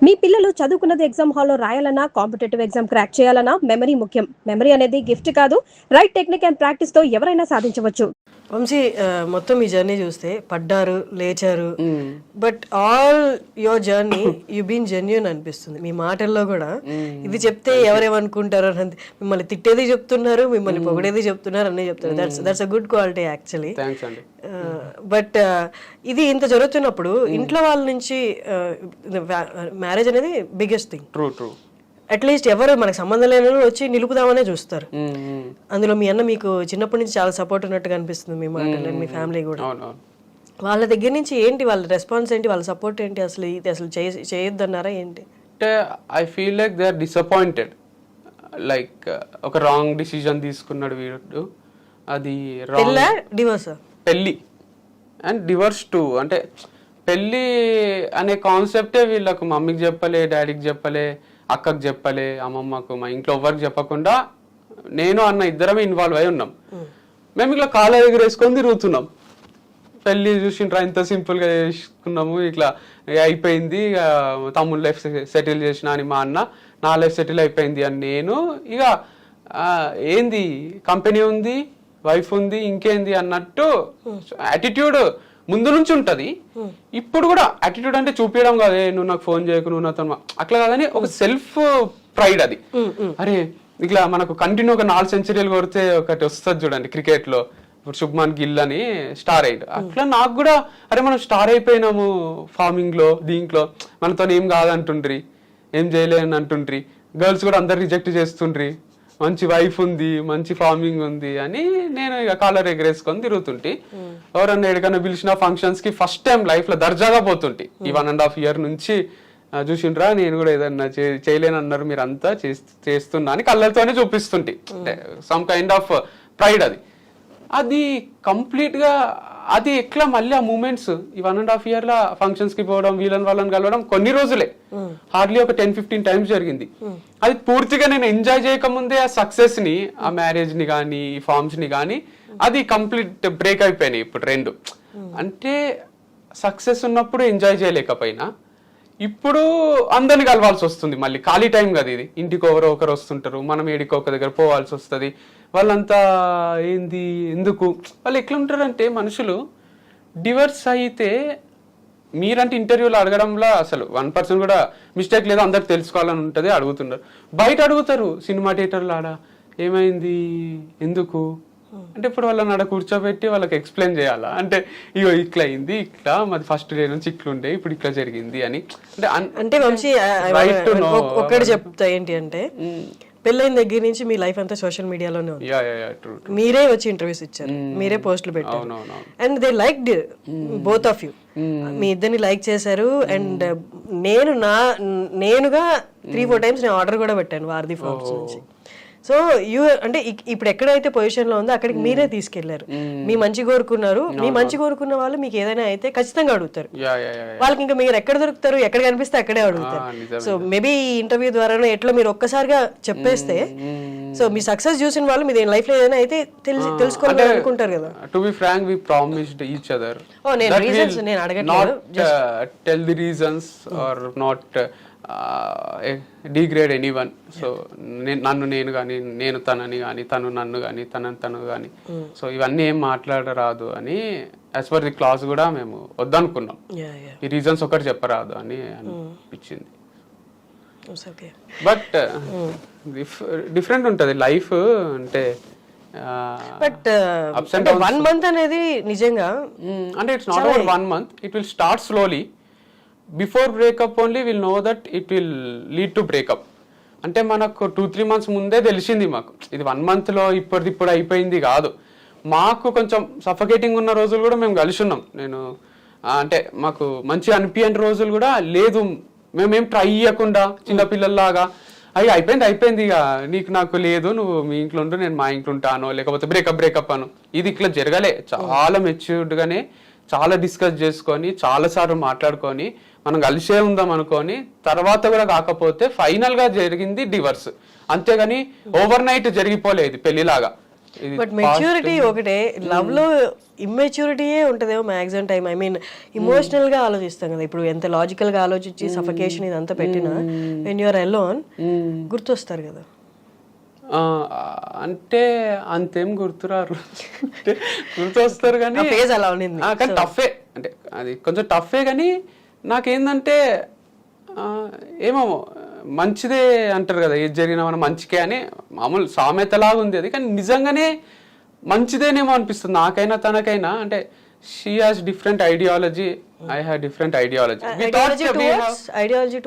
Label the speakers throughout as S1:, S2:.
S1: మీ పిల్లలు చదువుకున్నది ఎగ్జామ్ హాల్లో రాయాలన్నా కాంపిటేటివ్ ఎగ్జామ్ క్రాక్ చేయాలన్నా మెమరీ ముఖ్యం. మెమరీ అనేది గిఫ్ట్ కాదు, రైట్ టెక్నిక్ అండ్ ప్రాక్టీస్ తో ఎవరైనా సాధించవచ్చు.
S2: వంశీ మొత్తం ఈ జర్నీ చూస్తే పడ్డారు, లేచారు, but all your journey you been genuine అనిపిస్తుంది మీ మాటల్లో కూడా. ఇది చెప్తే ఎవరేమనుకుంటారో అని మిమ్మల్ని తిట్టేది చెప్తున్నారు, మిమ్మల్ని పొగిడేది చెప్తున్నారు, అన్నీ చెప్తున్నారు. That's a good quality actually. But ఇది ఇంత జరుగుతున్నప్పుడు ఇంట్లో వాళ్ళ నుంచి మ్యారేజ్ అనేది బిగ్గెస్ట్ థింగ్. అట్లీస్ట్ ఎవరు మనకు సంబంధం లేని వచ్చి నిలుపుదామనే చూస్తారు. అందులో మీ అన్న మీకు చిన్నప్పటి నుంచి చాలా సపోర్ట్ ఉన్నట్టుగా అనిపిస్తుంది మీ మాటలు, మీ ఫ్యామిలీ కూడా. వాళ్ళ దగ్గర నుంచి ఏంటి వాళ్ళ రెస్పాన్స్ ఏంటి, వాళ్ళ సపోర్ట్ ఏంటి? అసలు ఇది అసలు చేయొద్దన్నారా ఏంటి?
S3: అంటే I feel like they are disappointed. Like ఒక రాంగ్ డిసిజన్ తీసుకున్నాడు వీడు. అది
S2: డివోర్స్, పెళ్ళి
S3: అండ్ డివోర్స్ టూ. అంటే పెళ్ళి అనే కాన్సెప్టే వీళ్ళకు మమ్మీకి చెప్పలే, డాడీకి చెప్పలే, అక్కకి చెప్పలే, అమ్మమ్మకు, మా ఇంట్లో ఎవరికి చెప్పకుండా నేను అన్న ఇద్దరమే ఇన్వాల్వ్ అయి ఉన్నాం. మేము ఇట్లా కాళ్ళ దగ్గర వేసుకొని తిరుగుతున్నాం. పెళ్ళి చూసిండ్రా ఇంత సింపుల్గా చేసుకున్నాము, ఇట్లా అయిపోయింది, తమ్ముడు లైఫ్ సెటిల్ చేసిన అని మా అన్న, నా లైఫ్ సెటిల్ అయిపోయింది అని నేను. ఇక ఏంది కంపెనీ ఉంది, వైఫ్ ఉంది, ఇంకేంది అన్నట్టు యాటిట్యూడ్ ముందు నుంచి ఉంటది. ఇప్పుడు కూడా యాటిట్యూడ్ అంటే చూపించడం కాదు, నువ్వు నాకు ఫోన్ చేయకు, నువ్వు నాతో అట్లా కాదని ఒక సెల్ఫ్ ప్రైడ్ అది. అరే ఇట్లా మనకు కంటిన్యూ ఒక 4 సెంచరీలు కొడితే ఒకటి వస్తుంది చూడండి క్రికెట్ లో, ఇప్పుడు శుభ్మాన్ గిల్ అని స్టార్ అయ్యాడు. అట్లా నాకు కూడా అరే మనం స్టార్ అయిపోయినాము ఫార్మింగ్ లో, దీంట్లో మనతో ఏం కాదంటుండ్రి, ఏం చేయలేని అంటుండ్రి, గర్ల్స్ కూడా అందరు రిజెక్ట్ చేస్తుండ్రి, మంచి వైఫ్ ఉంది, మంచి ఫార్మింగ్ ఉంది అని నేను ఇక కాలర్ ఎగరేసుకొని తిరుగుతుంటే, ఎవరన్నా ఎక్కడికైనా పిలిచిన ఫంక్షన్స్ కి ఫస్ట్ టైం లైఫ్ లో దర్జాగా పోతుంటే. ఈ 1.5 year నుంచి చూసిండ్రా నేను కూడా ఏదన్నా చేయలేనన్నారు, మీరు అంతా చేస్తున్నా అని కళ్ళతోనే చూపిస్తుంటే. సమ్ కైండ్ ఆఫ్ ప్రైడ్ అది. అది కంప్లీట్ గా అది ఎట్లా మళ్ళీ ఆ మూమెంట్స్ ఈ 1.5 year లా ఫంక్షన్స్ కి పోవడం, వాళ్ళని కలవడం కొన్ని రోజులే, హార్డ్లీ ఒక 10-15 times జరిగింది. అది పూర్తిగా నేను ఎంజాయ్ చేయకముందే ఆ సక్సెస్ ని, ఆ మ్యారేజ్ ని కానీ, ఈ ఫార్మ్స్ ని కానీ అది కంప్లీట్ బ్రేక్ అయిపోయినాయి ఇప్పుడు రెండు. అంటే సక్సెస్ ఉన్నప్పుడు ఎంజాయ్ చేయలేకపోయినా ఇప్పుడు అందరిని కలవాల్సి వస్తుంది. మళ్ళీ ఖాళీ టైం కదా ఇది, ఇంటికి ఒకరు వస్తుంటారు, మనం ఏడికి ఒక దగ్గర పోవాల్సి వస్తుంది. వాళ్ళంతా ఏంది ఎందుకు వాళ్ళు ఎట్లా ఉంటారంటే మనుషులు డివర్స్ అయితే మీరంటే ఇంటర్వ్యూలో అడగడంలో అసలు 1% కూడా మిస్టేక్ లేదు, అందరికి తెలుసుకోవాలని ఉంటుంది, అడుగుతున్నారు. బయట అడుగుతారు సినిమా థియేటర్లో, ఆడ ఏమైంది ఎందుకు అంటే ఇప్పుడు వాళ్ళని ఆడ కూర్చోబెట్టి వాళ్ళకి ఎక్స్ప్లెయిన్ చేయాలా అంటే, ఇగో ఇట్లా అయింది, ఇట్లా మాది ఫస్ట్ డే నుంచి ఇట్లుండే, ఇప్పుడు ఇట్లా జరిగింది అని.
S2: అంటే వంశీ ఒక్కటి చెప్తా ఏంటి అంటే, పెళ్ళైన దగ్గర నుంచి మీ లైఫ్ అంతా సోషల్ మీడియాలోనే ఉంది. మీరే వచ్చి ఇంటర్వ్యూస్ ఇచ్చారు, మీరే పోస్టులు పెట్టారు, and they liked both of you. మీ ఇద్దరిని లైక్ చేశారు. అండ్ నేనుగా 3-4 times నేను ఆర్డర్ కూడా పెట్టాను వారధి ఫార్మ్స్ నుంచి. సో అంటే ఇప్పుడు ఎక్కడైతే పొజిషన్ లో ఉందో అక్కడికి మీరే తీసుకెళ్లారు. మీ మంచి కోరుకున్నారు. మీ మంచి కోరుకున్న వాళ్ళు మీకు ఏదైనా అయితే ఖచ్చితంగా అడుగుతారు. వాళ్ళకి ఇంకా మీరు ఎక్కడ దొరుకుతారు, ఎక్కడ కనిపిస్తే అక్కడే అడుగుతారు. సో మేబీ ఇంటర్వ్యూ ద్వారా ఎట్లా మీరు ఒక్కసారిగా చెప్పేస్తే, సో మీ సక్సెస్ చూసిన వాళ్ళు మీ లైఫ్ లో ఏదైనా అయితే తెలుసుకోవాలని అనుకుంటారు కదా.
S3: To be frank we promised each other.
S2: నేను రీజన్స్ నేను అడగట్లేదు,
S3: tell the reasons are not degrade anyone. So నన్ను నేను కానీ, నేను తనని కానీ, తను నన్ను కానీ, తను కానీ, సో ఇవన్నీ ఏం మాట్లాడరాదు అని యాజ్ పర్ ది క్లాస్ కూడా మేము వద్దనుకున్నాం. ఈ రీజన్స్ ఒకటి చెప్పరాదు అని అనిపించింది. బట్ డిఫరెంట్ ఉంటుంది లైఫ్ అంటే.
S2: బట్ 1 month అనేది నిజంగా
S3: అంటే it's not about 1 month, it will start slowly. Before breakup only will know that it will lead to breakup. అంటే మనకు 2-3 months ముందే తెలిసింది మాకు, ఇది 1 month లో ఇప్పుడు అయిపోయింది కాదు. మాకు కొంచెం సఫకేటింగ్ ఉన్న రోజులు కూడా మేము కలిసి ఉన్నాం. నేను అంటే మాకు మంచి అనిపించని రోజులు కూడా లేదు, మేమేం ట్రై చేయకుండా చిన్నపిల్లల్లాగా అయిపోయింది ఇక నీకు నాకు లేదు, నువ్వు మీ ఇంట్లో ఉంటూ నేను మా ఇంట్లో ఉంటాను, లేకపోతే బ్రేకప్ అను. ఇది ఇట్లా జరగలే. చాలా మెచ్యూర్డ్గానే చాలా డిస్కస్ చేసుకొని చాలాసార్లు మాట్లాడుకొని మనం కలిసే ఉందాం అనుకొని, తర్వాత కూడా కాకపోతే ఫైనల్ గా జరిగింది డివర్స్. అంతేగాని ఓవర్ నైట్ జరిగిపోలేదు పెళ్లిలాగా. ఇది
S2: బట్ మెచ్యూరిటీ ఒకటే, లవ్ లో ఇమ్మెచ్యూరిటీయే ఉంటదేమో maximum time. I mean emotional గా ఆలోచిస్తాం కదా, ఇప్పుడు ఎంత లాజికల్ గా ఆలోచించి సఫకేషన్ ఇదంతా పెట్టినా వెన్ యూఆర్ అలోన్ గుర్తొస్తారు కదా.
S3: అంటే అంతేం గుర్తురారు, అంటే గుర్తొస్తారు కానీ
S2: ఫేజ్ అలా ఉన్నింది.
S3: కానీ టఫే, అంటే అది కొంచెం టఫే. కానీ నాకేందంటే ఏమో మంచిదే అంటారు కదా, ఏది జరిగినా మనం మంచికే అని మామూలు సామెతలాగా ఉంది అది, కానీ నిజంగానే మంచిదేనేమో అనిపిస్తుంది నాకైనా తనకైనా. అంటే she has different ideology, I have different ideology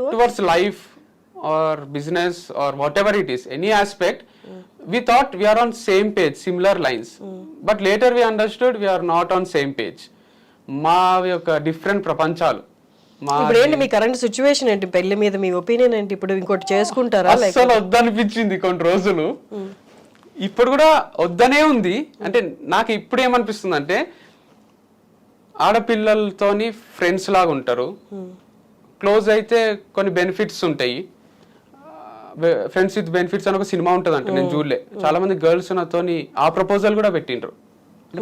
S3: towards life or business or whatever it is, any aspect, we thought we are on same page, similar lines, but later we understood we are not on same page. మా యొక్క different ప్రపంచాలు.
S2: ఇప్పుడు ఏంటి మీ current situation ఏంటి, పెళ్లి మీద మీ opinion ఏంటి? ఇప్పుడు ఇంకోటి చేసుకుంటారా?
S3: అసలు వద్దనిపించింది కొన్ని రోజులు, ఇప్పుడు కూడా వద్దనే ఉంది. అంటే నాకు ఇప్పుడు ఏమనిపిస్తుంది అంటే, ఆడపిల్లలతోని ఫ్రెండ్స్ లాగా ఉంటారు, క్లోజ్ అయితే కొన్ని బెనిఫిట్స్ ఉంటాయి. ఫ్రెండ్స్ విత్ బెనిఫిట్స్ అని ఒక సినిమా ఉంటుంది అంటే, నేను చూడలే. చాలా మంది గర్ల్స్ నాతోని ఆ ప్రపోజల్ కూడా పెట్టిండ్రు,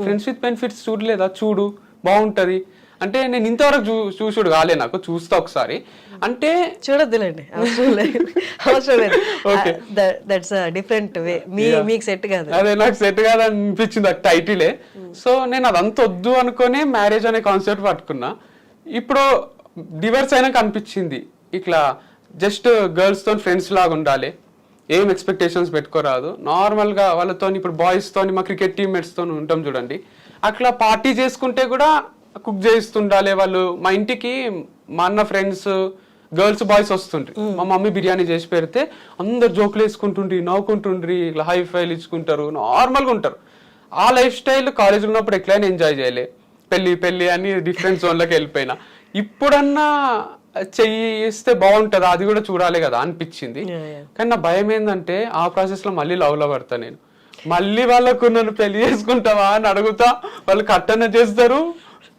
S3: ఫ్రెండ్స్ విత్ బెనిఫిట్స్ చూడలేదా, చూడు బాగుంటది అంటే. నేను ఇంతవరకు చూసుడు కాలే, నాకు చూస్తా ఒకసారి అంటే.
S2: చూడొద్దులేండి, అవసరం లేదు. దట్స్ డిఫరెంట్ వే, మీకు సెట్ కాదు.
S3: అదే నాకు సెట్ కాదు అనిపించింది ఆ టైటిలే. సో నేను అదంతా వద్దు అనుకునే మ్యారేజ్ అనే కాన్సెప్ట్ పట్టుకున్నా. ఇప్పుడు డివర్స్ అయినాక అనిపించింది, ఇట్లా జస్ట్ గర్ల్స్ తో ఫ్రెండ్స్ లాగా ఉండాలి, ఏం ఎక్స్పెక్టేషన్స్ పెట్టుకోరాదు, నార్మల్ గా వాళ్ళతో. ఇప్పుడు బాయ్స్ తోని మా క్రికెట్ టీమ్మేట్స్ తో ఉంటాం చూడండి, అట్లా పార్టీ చేసుకుంటే కూడా కుక్ చేస్తుండాలి వాళ్ళు. మా ఇంటికి మా అన్న ఫ్రెండ్స్ గర్ల్స్ బాయ్స్ వస్తుండ్రి, మా మమ్మీ బిర్యానీ చేసి పెడితే అందరు జోకులు వేసుకుంటుండ్రి, నవ్వుకుంటుండ్రి, ఇట్లా హై ఫైల్ ఇచ్చుకుంటారు, నార్మల్గా ఉంటారు. ఆ లైఫ్ స్టైల్ కాలేజ్ ఉన్నప్పుడు ఎట్లయినా ఎంజాయ్ చేయలే, పెళ్లి అని డిఫరెంట్ జోన్లోకి వెళ్ళిపోయినా. ఇప్పుడన్నా చెయ్యిస్తే బాగుంటది, అది కూడా చూడాలి కదా అనిపించింది. కానీ నా భయం ఏంటంటే, ఆ ప్రాసెస్ లో మళ్ళీ లవ్ లో పడతా నేను. మళ్ళీ వాళ్ళకు నన్ను పెళ్లి చేసుకుంటావా అని అడుగుతా, వాళ్ళు కట్టన చేస్తారు.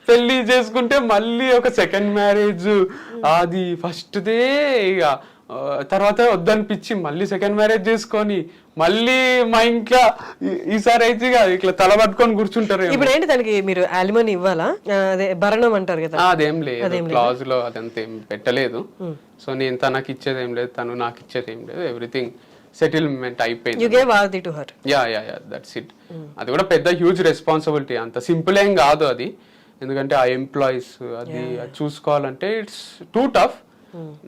S3: పెళ్లి చేసుకుంటే మళ్ళీ ఒక సెకండ్ మ్యారేజ్, అది ఫస్ట్ దే. ఇక తర్వాత వద్దనిపించి మళ్ళీ సెకండ్ మ్యారేజ్ చేసుకొని మళ్ళీ మా ఇంట్లో ఈసారి అయితే ఇట్లా తల పట్టుకొని కూర్చుంటారు.
S2: ఇప్పుడు ఏంటి దానికి మీరు అలిమనీ ఇవ్వాలా? అదే భరణం అంటారు కదా,
S3: అదేం లేదు, క్లాజ్ లో అదంతా ఏం పెట్టలేదు. సో నేను తనకి ఇచ్చేది ఏం లేదు, తను నాకు ఇచ్చేది ఏం లేదు, ఎవ్రీథింగ్ సెటిల్మెంట్ అయిపోయింది.
S2: You gave all the to her.
S3: Yeah that's it. అది కూడా పెద్ద హ్యూజ్ రెస్పాన్సిబిలిటీ, అంత సింపుల్ ఏం కాదు అది. ఎందుకంటే ఆ ఎంప్లాయీస్ అది చూసుకోవాలంటే ఇట్స్ టూ టఫ్.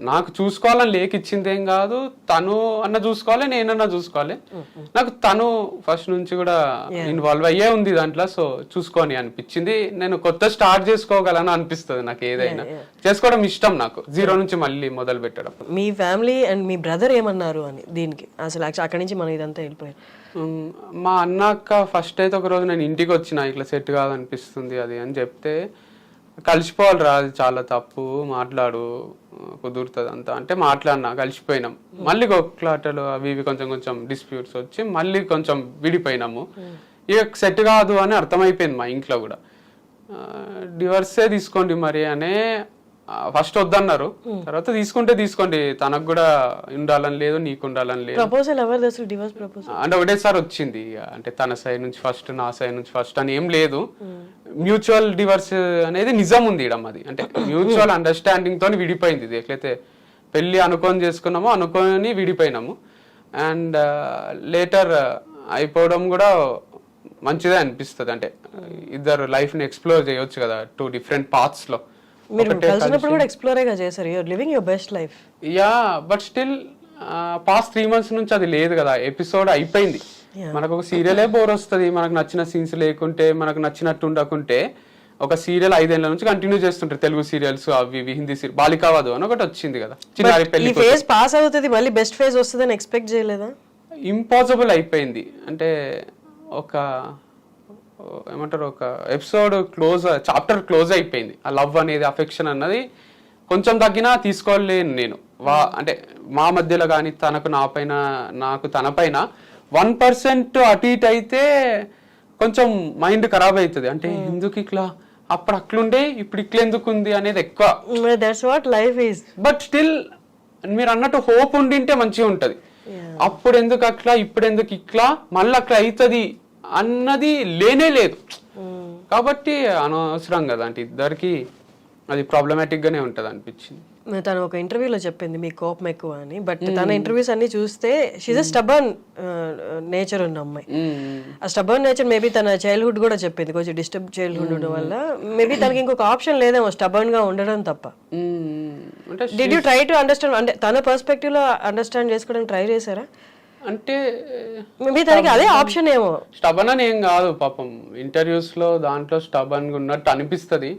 S3: నాకు చూసుకోవాలని లేక ఇచ్చింది ఏం కాదు, తను అన్న చూసుకోవాలి, నేనన్నా చూసుకోవాలి. నాకు తను ఫస్ట్ నుంచి కూడా ఇన్వాల్వ్ అయ్యే ఉంది దాంట్లో. సో చూసుకొని అనిపించింది, నేను కొత్త స్టార్ట్ చేసుకోగలను అనిపిస్తుంది నాకు. ఏదైనా చేసుకోవడం ఇష్టం నాకు, జీరో నుంచి మళ్ళీ మొదలు పెట్టడం.
S2: మీ ఫ్యామిలీ అండ్ మీ బ్రదర్ ఏమన్నారు అని దీనికి? అసలు అక్కడి నుంచి మనం ఇదంతా వెళ్ళిపోయాం.
S3: మా అన్నక్క ఫస్ట్ అయితే ఒక రోజు నేను ఇంటికి వచ్చిన, ఇట్లా సెట్ కాదనిపిస్తుంది అది అని చెప్తే, కలిసిపోవాలి రా, అది చాలా తప్పు, మాట్లాడు, కుదురుతుంది అంతా అంటే మాట్లాడినా, కలిసిపోయినాం. మళ్ళీ కొట్లాటలు అవి ఇవి కొంచెం డిస్ప్యూట్స్ వచ్చి మళ్ళీ కొంచెం విడిపోయినాము. ఇక సెట్ కాదు అని అర్థమైపోయింది మా ఇంట్లో కూడా. డివర్సే తీసుకోండి మరి అనే ఫస్ట్ వద్దన్నారు, తర్వాత తీసుకుంటే తీసుకోండి, తనకు కూడా ఉండాలని లేదు, నీకు ఉండాలని లేదు.
S2: ప్రపోజల్ ఎవరు అసలు డివోర్స్ ప్రపోజల్
S3: అంటే ఒకటేసారి వచ్చింది. అంటే తన సైడ్ నుంచి ఫస్ట్, నా సైడ్ నుంచి ఫస్ట్ అని ఏం లేదు. మ్యూచువల్ డివర్స్ అనేది నిజం ఉంది ఇడం. అది అంటే మ్యూచువల్ అండర్స్టాండింగ్ తోని విడిపోయింది. ఇది ఎట్లయితే పెళ్లి అనుకొని చేసుకున్నామో అనుకొని విడిపోయినాము. అండ్ లేటర్ అయిపోవడం కూడా మంచిదే అనిపిస్తుంది. అంటే ఇద్దరు లైఫ్ ని ఎక్స్ప్లోర్ చేయొచ్చు కదా, 2 డిఫరెంట్ పాత్స్ లో.
S2: మీరు కలిసినప్పుడు కూడా ఎక్స్ప్లోర్ గా చేశారు, you are living your best life.
S3: Yeah, but still past 3 months నుంచి అది లేదు కదా, ఎపిసోడ్ అయిపోయింది. మనకు ఒక సీరియలే బోర్ వస్తుంది, మనకు నచ్చిన సీన్స్ లేకుంటే, మనకు నచ్చినట్టు ఉండకుంటే. ఒక సీరియల్ 5 ఏళ్ల నుంచి కంటిన్యూ చేస్తుంటారు, తెలుగు సీరియల్స్ అవి హిందీ సీరియల్. బాలికావధు అని ఒకటి వచ్చింది కదా, చిన్నారి పెళ్లి.
S2: ఈ ఫేజ్ పాస్ అవుతుంది, మళ్ళీ బెస్ట్ ఫేజ్ వస్తుందని ఎక్స్పెక్ట్ చేయలేదా?
S3: ఇంపాసిబుల్ అయిపోయింది. అంటే ఒక ఏమంటారు, ఒక ఎపిసోడ్ క్లోజ్, చాప్టర్ క్లోజ్ అయిపోయింది. ఆ లవ్ అనేది, అఫెక్షన్ అన్నది కొంచెం తగ్గినా తీసుకోలేను నేను. అంటే మా మధ్యలో కానీ తనకు నా పైన, నాకు తన పైన 1% అటు ఇటు అయితే కొంచెం మైండ్ ఖరాబ్ అవుతుంది. అంటే ఎందుకు ఇట్లా, అప్పుడు అట్లుండే ఇప్పుడు ఇట్లా ఎందుకు ఉంది అనేది ఎక్కువ.
S2: That's what life is.
S3: But still మీరు అన్నట్టు హోప్ ఉండింటే మంచిగా ఉంటది. అప్పుడు ఎందుకు అట్లా, ఇప్పుడు ఎందుకు ఇట్లా, మళ్ళీ అట్లా అవుతుంది అన్నది లేనే లేదు. కాబట్టి అనవసరం కదా అంటే ఇద్దరికి అది ప్రాబ్లమాటిక్ గానే ఉంటది అనిపించింది.
S2: తను ఒక ఇంటర్వ్యూలో చెప్పింది మీ కోపం ఎక్కువ అని, బట్ తన ఇంటర్వ్యూస్ అన్ని చూస్తే షీజ్ అ స్టబర్న్ నేచర్ ఉన్న అమ్మాయి. ఆ స్టబర్న్ నేచర్ మేబీ తన చైల్డ్హుడ్ కూడా చెప్పింది, కొంచెం డిస్టర్బ్ చైల్డ్హుడ్ ఉండడం వల్ల మేబీ తనకి ఇంకొక ఆప్షన్ లేదేమో స్టబర్న్ గా ఉండడం తప్ప.
S3: అంటే
S2: did you try to understand, అంటే తన పర్స్పెక్టివ్ లో అండర్స్టాండ్ చేసుకోవడానికి ట్రై చేశారా?
S3: అంటే
S2: మేబీ తనకి అదే ఆప్షన్ ఏమో.
S3: స్టబన్ అని ఏం కాదు పాపం, ఇంటర్వ్యూస్ లో దాంట్లో స్టబన్ ఉన్నట్టు అనిపిస్తుంది.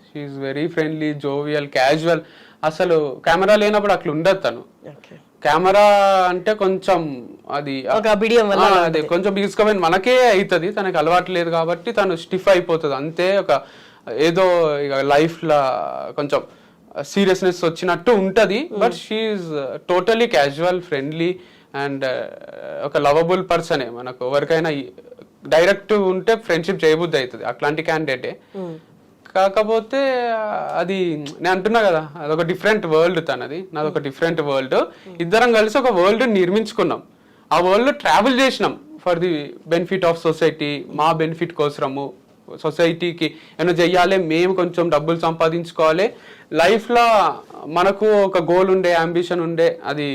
S3: She's very friendly, jovial, casual. అసలు కెమెరా లేనప్పుడు అట్లా ఉండదు తను. కెమెరా అంటే కొంచెం అది అది కొంచెం బిగుసుకపోయింది, మనకే అవుతుంది, తనకి అలవాటు లేదు కాబట్టి తను స్టిఫ్ అయిపోతుంది అంతే. ఒక ఏదో ఇక లైఫ్ లా కొంచెం సీరియస్నెస్ వచ్చినట్టు ఉంటది, but she's totally casual, friendly and ఒక లవబుల్ పర్సనే. మనకు ఎవరికైనా డైరెక్ట్ ఉంటే ఫ్రెండ్షిప్ చేయబుద్ధి అవుతుంది, అట్లాంటి క్యాండిడేటే. కాకపోతే అది నేను అంటున్నా కదా, అదొక డిఫరెంట్ వరల్డ్ తనది, నాదొక డిఫరెంట్ వరల్డ్. ఇద్దరం కలిసి ఒక వరల్డ్ నిర్మించుకున్నాం, ఆ వరల్డ్ ట్రావెల్ చేసినాం for the benefit of society, మా బెనిఫిట్ కోసము, సొసైటీకి ఏమైనా చెయ్యాలి, మేము కొంచెం డబ్బులు సంపాదించుకోవాలి, లైఫ్లో మనకు ఒక గోల్ ఉండే, అంబిషన్ ఉండే, అది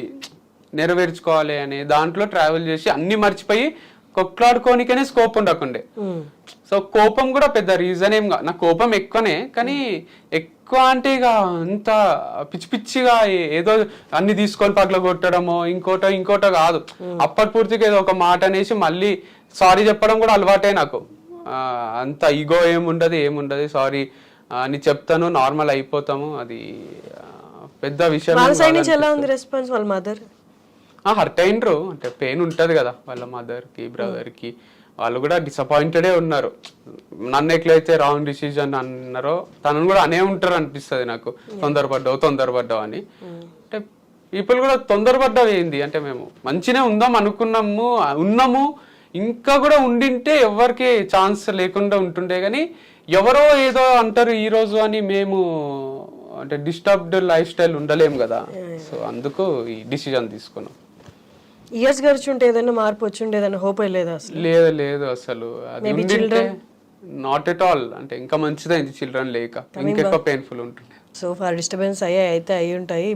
S3: నెరవేర్చుకోవాలి అనే దాంట్లో ట్రావెల్ చేసి అన్ని మర్చిపోయి కొట్లాడుకోనికనే స్కోప్ ఉండకుండే. సో కోపం కూడా పెద్ద రీజన్ ఏం కాదు, నాకు కోపం ఎక్కువనే, కానీ ఎక్కువ అంటే ఇక అంత పిచ్చి పిచ్చిగా ఏదో అన్ని తీసుకొని పగల కొట్టడమో ఇంకోటో కాదు. అప్పటి పూర్తిగా ఏదో ఒక మాట అనేసి మళ్ళీ సారీ చెప్పడం కూడా అలవాటే నాకు. అంత ఈగో ఏముండదు, సారీ అని చెప్తాను, నార్మల్ అయిపోతాము, అది పెద్ద విషయం.
S2: ఎలా ఉంది రెస్పాన్స్ వాళ్ళ మదర్?
S3: హర్ట్ అయినరు, అంటే పెయిన్ ఉంటది కదా వాళ్ళ మదర్కి, బ్రదర్కి, వాళ్ళు కూడా డిసప్పాయింటెడే ఉన్నారు. నన్ను ఎట్లయితే రాంగ్ డిసిజన్ అన్నారో తనను కూడా అనే ఉంటారు అనిపిస్తుంది నాకు, తొందరపడ్డావు అని. అంటే పీపుల్ కూడా తొందరపడ్డావు ఏంది అంటే, మేము మంచినే ఉన్నాము ఇంకా కూడా ఉండింటే ఎవరికి ఛాన్స్ లేకుండా ఉంటుండే, కానీ ఎవరో ఏదో అంటారు ఈ రోజు అని మేము అంటే డిస్టర్బ్డ్ లైఫ్ స్టైల్ ఉండలేము కదా. సో అందుకు ఈ డిసిజన్ తీసుకున్నాం.
S2: ఇయర్స్ గడిచుంటే ఏదైనా మార్పు వచ్చిండే, ఏదైనా హోప్ లేదా? అసలు
S3: లేదు అసలు, అది నాట్ ఎట్ ఆల్. అంటే ఇంకా మంచిదైంది చిల్డ్రన్ లేక, ఇంకెక్కువ పెయిన్ఫుల్ ఉంటుంది.
S2: సో ఫార్ డిస్టర్బెన్స్ అయ్యి ఉంటాయి.